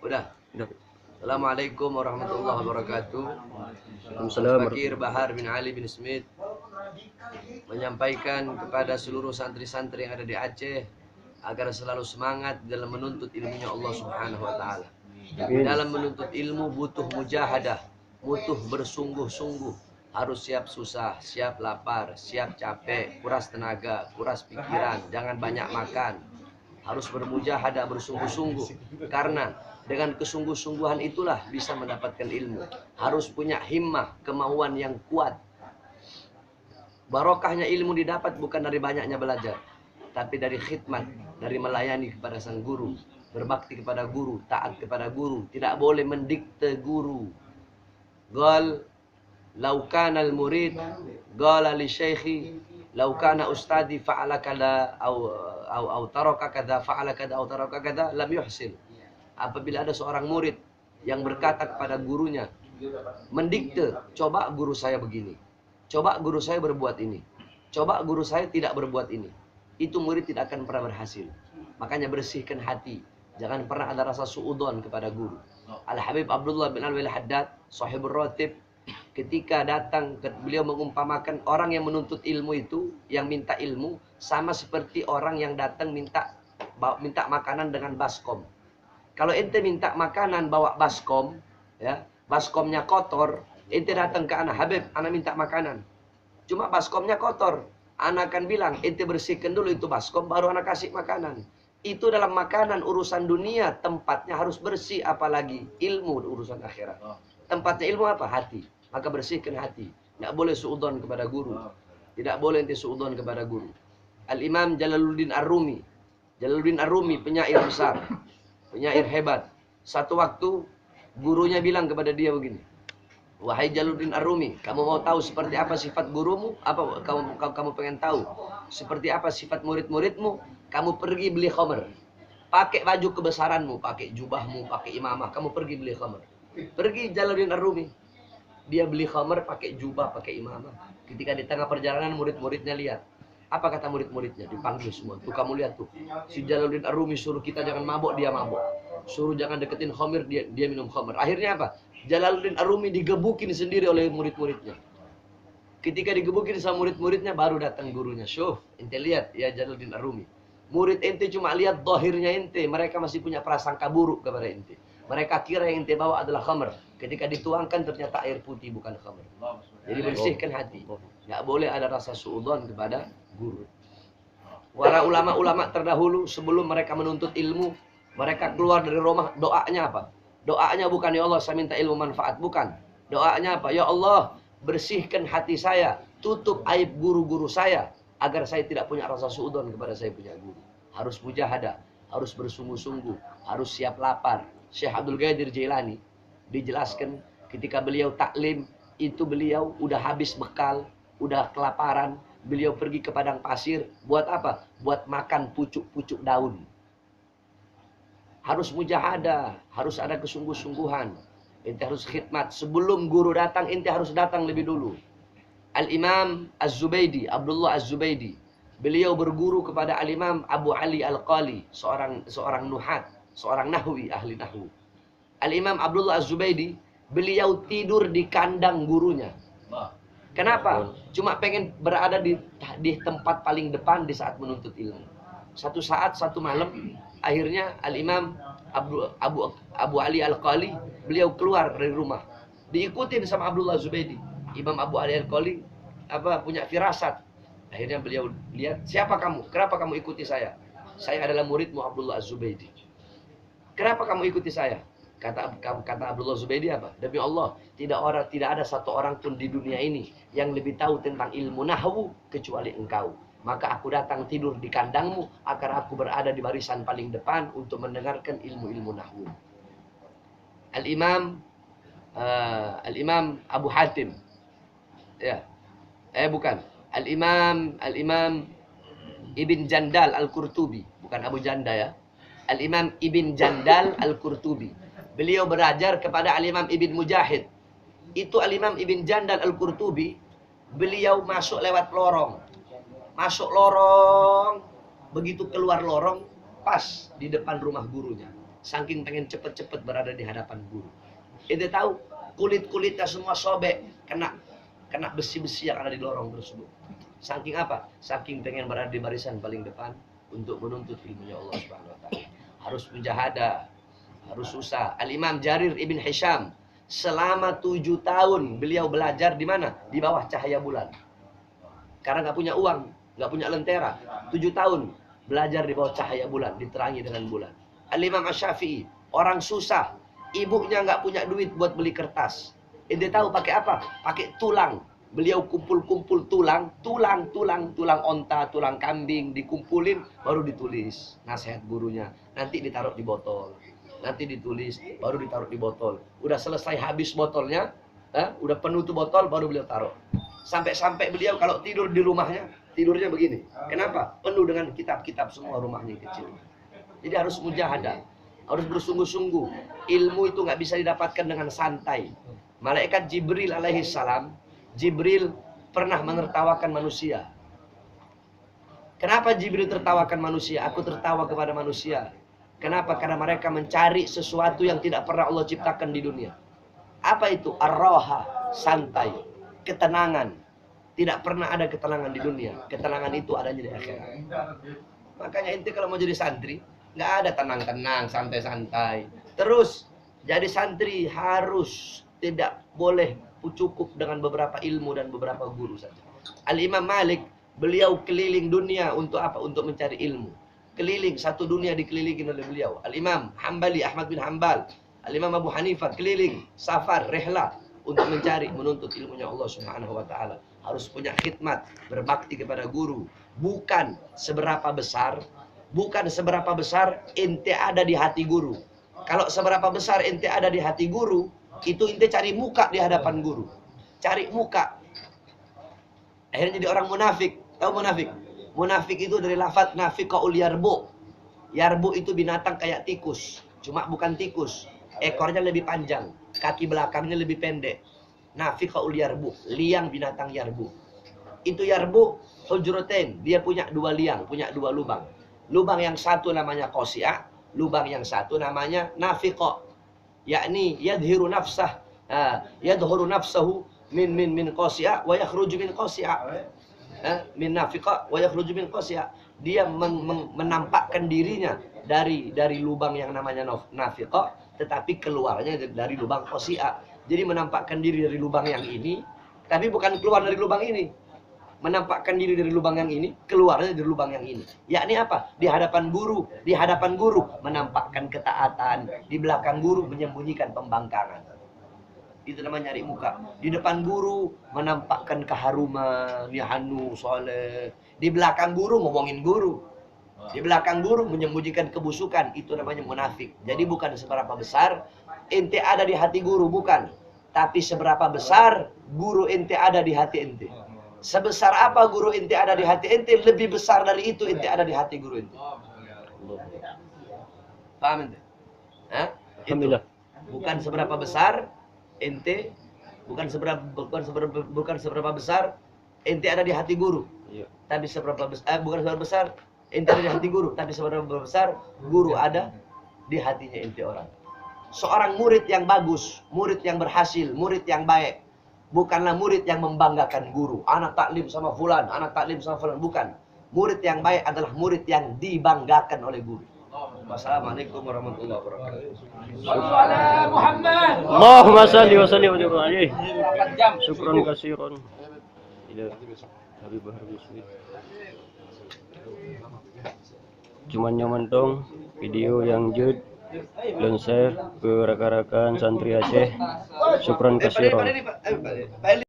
Udah. Assalamualaikum warahmatullahi wabarakatuh. Waalaikumsalam. Fakir Bahar bin Ali bin Smith menyampaikan kepada seluruh santri-santri yang ada di Aceh agar selalu semangat dalam menuntut ilmunya Allah Subhanahu wa taala. Dalam menuntut ilmu butuh mujahadah, butuh bersungguh-sungguh, harus siap susah, siap lapar, siap capek, kuras tenaga, kuras pikiran, jangan banyak makan. Harus bermujahadah, bersungguh-sungguh, karena dengan kesungguh-sungguhan itulah bisa mendapatkan ilmu. Harus punya himmah, kemauan yang kuat. Barokahnya ilmu didapat bukan dari banyaknya belajar, tapi dari khidmat, dari melayani kepada sang guru, berbakti kepada guru, taat kepada guru, tidak boleh mendikte guru. Qal law kana al-murid qala li syaikhi law kana ustadi fa'ala kada au taraka kada fa'ala kada au taraka kada lam yuhsin. Apabila ada seorang murid yang berkata kepada gurunya, mendikte, coba guru saya begini, coba guru saya berbuat ini, coba guru saya tidak berbuat ini, itu murid tidak akan pernah berhasil. Makanya bersihkan hati, jangan pernah ada rasa suudon kepada guru. Al-Habib Abdullah bin Alwi Al-Haddad, sahibur ratib, ketika datang, beliau mengumpamakan orang yang menuntut ilmu itu, yang minta ilmu, sama seperti orang yang datang minta makanan dengan baskom. Kalau ente minta makanan bawa baskom, ya, baskomnya kotor, ente datang ke anak, Habib, anak minta makanan, cuma baskomnya kotor, anak akan bilang, ente bersihkan dulu itu baskom, baru anak kasih makanan. Itu dalam makanan urusan dunia, tempatnya harus bersih, apalagi ilmu urusan akhirat. Tempatnya ilmu apa? Hati. Maka bersihkan hati. Tidak boleh suudon kepada guru. Tidak boleh ente suudon kepada guru. Al-Imam Jalaluddin Ar-Rumi. Jalaluddin Ar-Rumi penyair besar, penyair hebat. Satu waktu gurunya bilang kepada dia begini, wahai Jalaluddin Ar-Rumi, kamu mau tahu seperti apa sifat gurumu? Apa kamu pengen tahu seperti apa sifat murid-muridmu? Kamu pergi beli khamr. Pakai baju kebesaranmu, pakai jubahmu, pakai imamah, kamu pergi beli khamr. Pergi Jalaluddin Ar-Rumi. Dia beli khamr, pakai jubah, pakai imamah. Ketika di tengah perjalanan murid-muridnya lihat. Apa kata murid-muridnya? Dipanggil semua. Tuh kamu lihat tuh. Si Jalaluddin Ar-Rumi suruh kita jangan mabok, dia mabok. Suruh jangan deketin khamr, dia minum khamr. Akhirnya apa? Jalaluddin Ar-Rumi digebukin sendiri oleh murid-muridnya. Ketika digebukin sama murid-muridnya, baru datang gurunya. Syuf, ente lihat ya Jalaluddin Ar-Rumi. Murid ente cuma lihat dohirnya ente. Mereka masih punya prasangka buruk kepada ente. Mereka kira yang ente bawa adalah khamr. Ketika dituangkan ternyata air putih bukan khamr. Jadi bersihkan hati. Nggak boleh ada rasa suudon kepada guru. Para ulama-ulama terdahulu sebelum mereka menuntut ilmu, mereka keluar dari rumah, doanya apa? Doanya bukan ya Allah saya minta ilmu manfaat, bukan. Doanya apa? Ya Allah bersihkan hati saya, tutup aib guru-guru saya, agar saya tidak punya rasa suudon kepada saya punya guru. Harus mujahadah, harus bersungguh-sungguh, harus siap lapar. Syekh Abdul Qadir Jailani dijelaskan ketika beliau taklim, itu beliau udah habis bekal, udah kelaparan, beliau pergi ke padang pasir, buat apa? Buat makan pucuk-pucuk daun. Harus mujahadah, harus ada kesungguh-sungguhan. Ente harus khidmat. Sebelum guru datang, ente harus datang lebih dulu. Al-Imam Az-Zubaydi, Abdullah Az-Zubaydi, beliau berguru kepada Al-Imam Abu Ali Al-Qali, seorang nuhat, seorang nahwi, ahli nahwu. Al-Imam Abdullah Az-Zubaydi, beliau tidur di kandang gurunya. Kenapa? Cuma pengen berada di tempat paling depan di saat menuntut ilmu. Satu saat, satu malam, akhirnya Al-Imam Abu Ali Al-Qali, beliau keluar dari rumah. Diikutin sama Abdullah Az-Zubaydi. Imam Abu Ali Al-Qali punya firasat. Akhirnya beliau lihat, siapa kamu? Kenapa kamu ikuti saya? Saya adalah muridmu Abdullah Az-Zubaydi. Kenapa kamu ikuti saya? Kata Abdullah Az-Zubaydi apa? Demi Allah, tidak ada satu orang pun di dunia ini yang lebih tahu tentang ilmu nahwu kecuali engkau. Maka aku datang tidur di kandangmu agar aku berada di barisan paling depan untuk mendengarkan ilmu-ilmu nahwu. Al-Imam Abu Hatim. Ya. Bukan. Al-Imam Ibn Jandal Al-Qurtubi, bukan Abu Janda ya. Al-Imam Ibn Jandal Al-Qurtubi. Beliau belajar kepada Al-Imam Ibn Mujahid. Itu Al-Imam Ibn Jandal Al-Qurtubi, beliau masuk lewat lorong. Masuk lorong, begitu keluar lorong, pas di depan rumah gurunya. saking pengen cepet-cepet berada di hadapan guru. Ente tahu kulit-kulitnya semua sobek, kena besi-besi yang ada di lorong tersebut. Saking apa? Saking pengen berada di barisan paling depan untuk menuntut ilmunya Allah Subhanahu wa taala. Harus mujahadah, harus susah. Al-Imam Jarir ibn Hisham selama 7 tahun beliau belajar di mana? Di bawah cahaya bulan. Karena nggak punya uang, nggak punya lentera. 7 tahun belajar di bawah cahaya bulan, diterangi dengan bulan. Al-Imam Asy-Syafi'i, orang susah, ibunya nggak punya duit buat beli kertas. Ente tahu pakai apa? Pakai tulang. Beliau kumpul-kumpul tulang onta, tulang kambing, dikumpulin, baru ditulis nasihat gurunya. Nanti ditaruh di botol. Nanti ditulis, baru ditaruh di botol. Udah selesai habis botolnya, udah penuh tuh botol, baru beliau taruh. Sampai-sampai beliau kalau tidur di rumahnya, tidurnya begini. Kenapa? Penuh dengan kitab-kitab semua rumahnya kecil. Jadi harus mujahadah, harus bersungguh-sungguh. Ilmu itu nggak bisa didapatkan dengan santai. Malaikat Jibril alaihi salam, Jibril pernah menertawakan manusia. Kenapa Jibril tertawakan manusia? Aku tertawa kepada manusia. Kenapa? Karena mereka mencari sesuatu yang tidak pernah Allah ciptakan di dunia. Apa itu? Ar-raha, santai, ketenangan. Tidak pernah ada ketenangan di dunia. Ketenangan itu adanya di akhirat. Makanya ente kalau mau jadi santri, nggak ada tenang-tenang, santai-santai. Terus jadi santri harus tidak boleh cukup dengan beberapa ilmu dan beberapa guru saja. Al-Imam Malik, beliau keliling dunia untuk apa? Untuk mencari ilmu. Keliling, satu dunia dikelilingi oleh beliau. Al-Imam Hambali, Ahmad bin Hambal, Al-Imam Abu Hanifah, keliling, safar, rehlah untuk mencari, menuntut ilmunya Allah Subhanahu wa taala. Harus punya khidmat, berbakti kepada guru. Bukan seberapa besar ente ada di hati guru. Kalau seberapa besar ente ada di hati guru, itu ente cari muka di hadapan guru. Cari muka. Akhirnya jadi orang munafik. Tahu munafik? Munafik itu dari lafaz nafiqaul yarbu. Yarbu itu binatang kayak tikus. Cuma bukan tikus. Ekornya lebih panjang. Kaki belakangnya lebih pendek. Nafiqaul yarbu. Liang binatang yarbu. Itu yarbu hujratain. Dia punya 2 liang. Punya 2 lubang. Lubang yang satu namanya qasi'ah. Lubang yang satu namanya nafiqa. Yakni yadhiru nafsah, yadhuru nafsahu min qasi'ah wa yakhruju min qasi'ah. Min nafiqa wa yakhruju min qasi'ah. Dia menampakkan dirinya dari lubang yang namanya nafiqa, tetapi keluarnya dari lubang qasi'ah. Jadi menampakkan diri dari lubang yang ini, tapi bukan keluar dari lubang ini. Menampakkan diri dari lubang yang ini, keluarnya dari lubang yang ini. Yakni apa? Di hadapan guru menampakkan ketaatan, di belakang guru menyembunyikan pembangkangan. Itu namanya nyari muka. Di depan guru menampakkan keharuman, ya hanu, soleh. Di belakang guru ngomongin guru. Di belakang guru menyembunyikan kebusukan. Itu namanya munafik. Jadi bukan seberapa besar ente ada di hati guru, bukan. Tapi seberapa besar guru ente ada di hati ente. Sebesar apa guru ente ada di hati ente, lebih besar dari itu ente ada di hati guru ente. Paham ente? Alhamdulillah. Bukan seberapa besar ente, bukan seberapa besar ente ada di hati guru. Tapi seberapa besar, bukan seberapa besar ente ada di hati guru, tapi seberapa besar guru ada di hatinya ente orang. Seorang murid yang bagus, murid yang berhasil, murid yang baik, bukanlah murid yang membanggakan guru. Anak taklim sama fulan, bukan. Murid yang baik adalah murid yang dibanggakan oleh guru. Wassalamualaikum warahmatullahi wabarakatuh. Allahumma salli wa sallim alaihi. Syukran katsiran. Cuman nyaman dong video yang jud dan share ke rekan-rekan santri Aceh. Syukran katsiran.